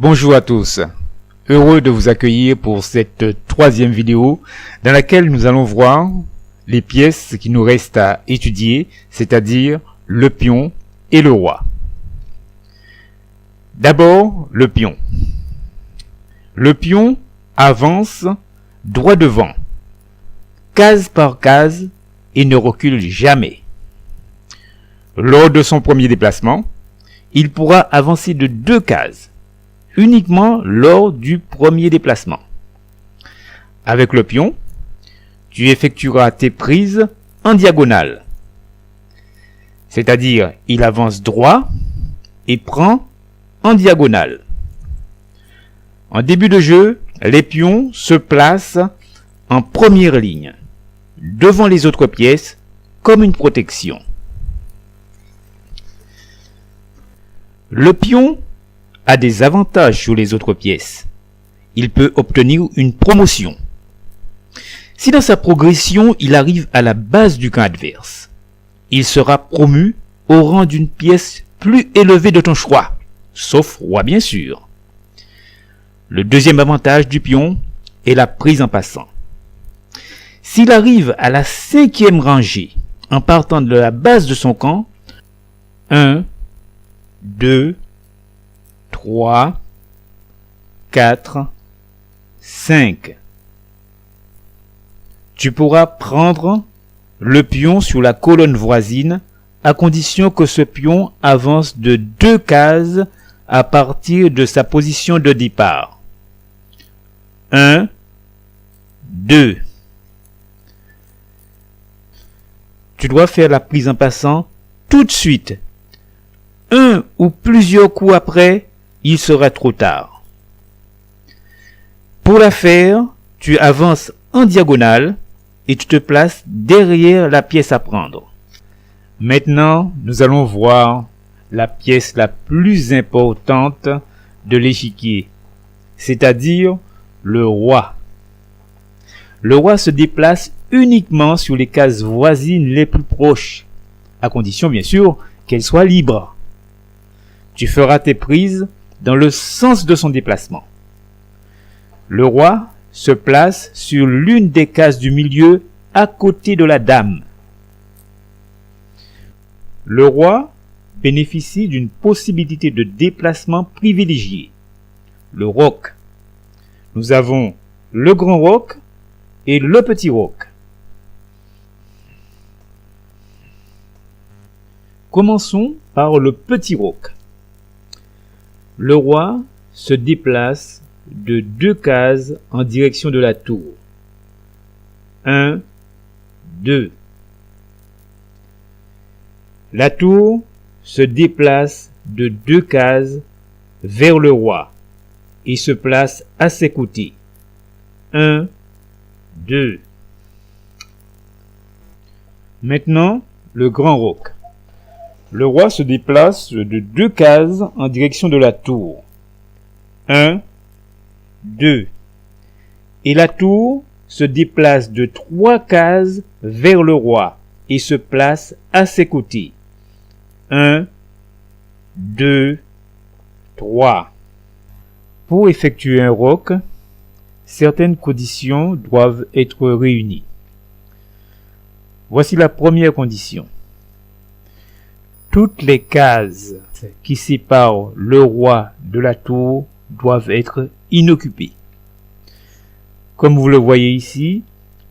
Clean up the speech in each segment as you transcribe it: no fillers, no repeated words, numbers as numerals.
Bonjour à tous, heureux de vous accueillir pour cette troisième vidéo dans laquelle nous allons voir les pièces qui nous restent à étudier, c'est-à-dire le pion et le roi. D'abord, le pion. Le pion avance droit devant, case par case, et ne recule jamais. Lors de son premier déplacement, il pourra avancer de 2 cases, uniquement lors du premier déplacement. Avec le pion, tu effectueras tes prises en diagonale. C'est-à-dire, il avance droit et prend en diagonale. En début de jeu, les pions se placent en première ligne, devant les autres pièces, comme une protection. Le pion a des avantages sur les autres pièces. Il peut obtenir une promotion. Si dans sa progression, il arrive à la base du camp adverse, il sera promu au rang d'une pièce plus élevée de ton choix, sauf roi bien sûr. Le deuxième avantage du pion est la prise en passant. S'il arrive à la 5e rangée en partant de la base de son camp, 1, 2, 3, 4, 5. Tu pourras prendre le pion sur la colonne voisine à condition que ce pion avance de 2 cases à partir de sa position de départ. 1, 2. Tu dois faire la prise en passant tout de suite. Un ou plusieurs coups après, il sera trop tard. Pour la faire, tu avances en diagonale et tu te places derrière la pièce à prendre. Maintenant, nous allons voir la pièce la plus importante de l'échiquier, c'est-à-dire le roi. Le roi se déplace uniquement sur les cases voisines les plus proches, à condition bien sûr qu'elles soient libres. Tu feras tes prises dans le sens de son déplacement. Le roi se place sur l'une des cases du milieu à côté de la dame. Le roi bénéficie d'une possibilité de déplacement privilégiée, le roc. Nous avons le grand roc et le petit roc. Commençons par le petit roc. Le roi se déplace de 2 cases en direction de la tour. 1, 2. La tour se déplace de 2 cases vers le roi et se place à ses côtés. 1, 2. Maintenant, le grand roc. Le roi se déplace de 2 cases en direction de la tour. 1, 2. Et la tour se déplace de 3 cases vers le roi et se place à ses côtés. 1, 2, 3. Pour effectuer un roc, certaines conditions doivent être réunies. Voici la première condition. Toutes les cases qui séparent le roi de la tour doivent être inoccupées. Comme vous le voyez ici,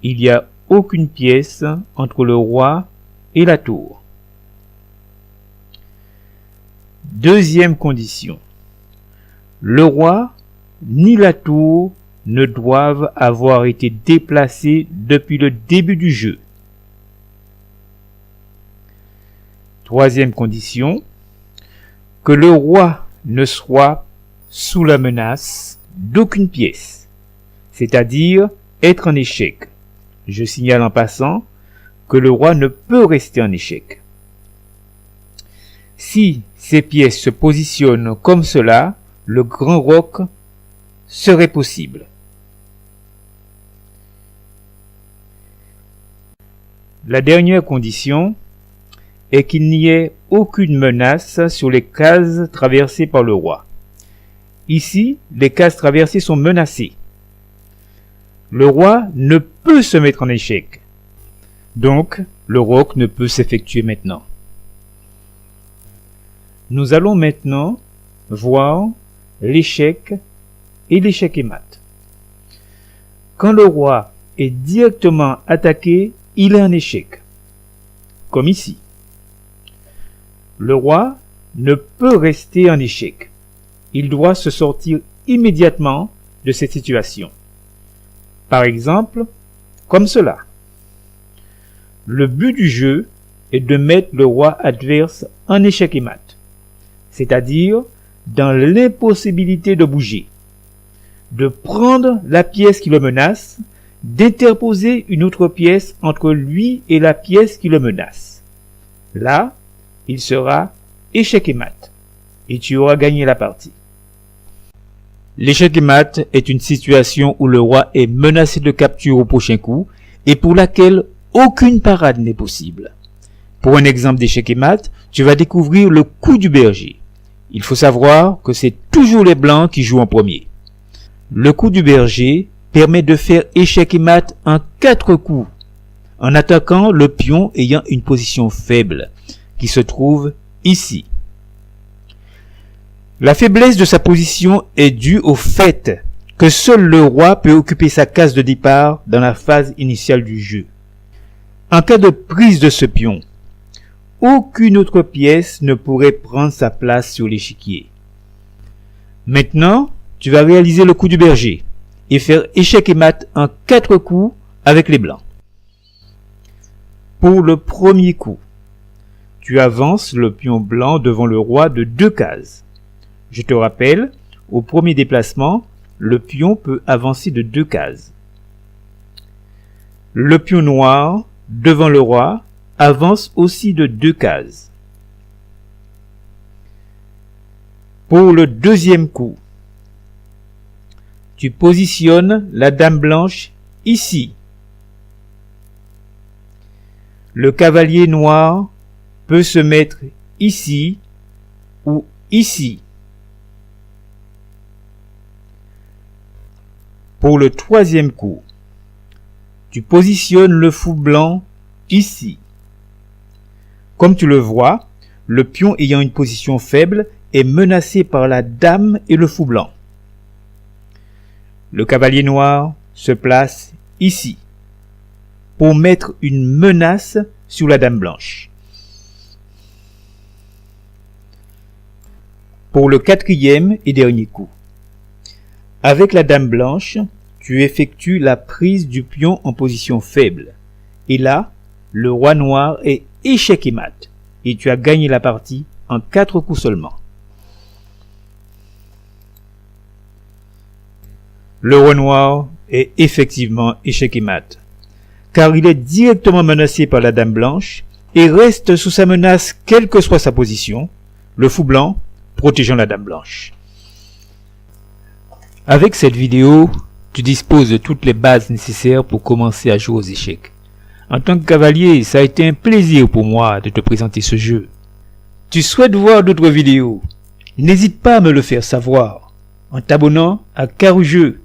il n'y a aucune pièce entre le roi et la tour. Deuxième condition. Le roi ni la tour ne doivent avoir été déplacés depuis le début du jeu. Troisième condition, que le roi ne soit sous la menace d'aucune pièce, c'est-à-dire être en échec. Je signale en passant que le roi ne peut rester en échec. Si ces pièces se positionnent comme cela, le grand roc serait possible. La dernière condition est qu'il n'y ait aucune menace sur les cases traversées par le roi. Ici, les cases traversées sont menacées. Le roi ne peut se mettre en échec. Donc, le roc ne peut s'effectuer maintenant. Nous allons maintenant voir l'échec et l'échec et mat. Quand le roi est directement attaqué, il est en échec. Comme ici. Le roi ne peut rester en échec. Il doit se sortir immédiatement de cette situation. Par exemple, comme cela. Le but du jeu est de mettre le roi adverse en échec et mat, c'est-à-dire dans l'impossibilité de bouger, de prendre la pièce qui le menace, d'interposer une autre pièce entre lui et la pièce qui le menace. Là, il sera échec et mat, et tu auras gagné la partie. L'échec et mat est une situation où le roi est menacé de capture au prochain coup et pour laquelle aucune parade n'est possible. Pour un exemple d'échec et mat, tu vas découvrir le coup du berger. Il faut savoir que c'est toujours les blancs qui jouent en premier. Le coup du berger permet de faire échec et mat en 4 coups, en attaquant le pion ayant une position faible, qui se trouve ici. La faiblesse de sa position est due au fait que seul le roi peut occuper sa case de départ dans la phase initiale du jeu. En cas de prise de ce pion, aucune autre pièce ne pourrait prendre sa place sur l'échiquier. Maintenant, tu vas réaliser le coup du berger et faire échec et mat en 4 coups avec les blancs. Pour le premier coup, tu avances le pion blanc devant le roi de 2 cases. Je te rappelle, au premier déplacement, le pion peut avancer de 2 cases. Le pion noir, devant le roi, avance aussi de 2 cases. Pour le deuxième coup, tu positionnes la dame blanche ici. Le cavalier noir peut se mettre ici ou ici. Pour le troisième coup, tu positionnes le fou blanc ici. Comme tu le vois, le pion ayant une position faible est menacé par la dame et le fou blanc. Le cavalier noir se place ici pour mettre une menace sur la dame blanche. Pour le quatrième et dernier coup, avec la dame blanche, tu effectues la prise du pion en position faible. Et là, le roi noir est échec et mat. Et tu as gagné la partie en 4 coups seulement. Le roi noir est effectivement échec et mat, car il est directement menacé par la dame blanche et reste sous sa menace quelle que soit sa position, le fou blanc protégeant la dame blanche. Avec cette vidéo, tu disposes de toutes les bases nécessaires pour commencer à jouer aux échecs. En tant que cavalier, ça a été un plaisir pour moi de te présenter ce jeu. Tu souhaites voir d'autres vidéos? N'hésite pas à me le faire savoir en t'abonnant à Karoujeux.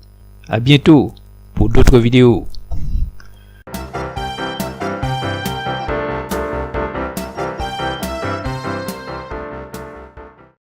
À bientôt pour d'autres vidéos.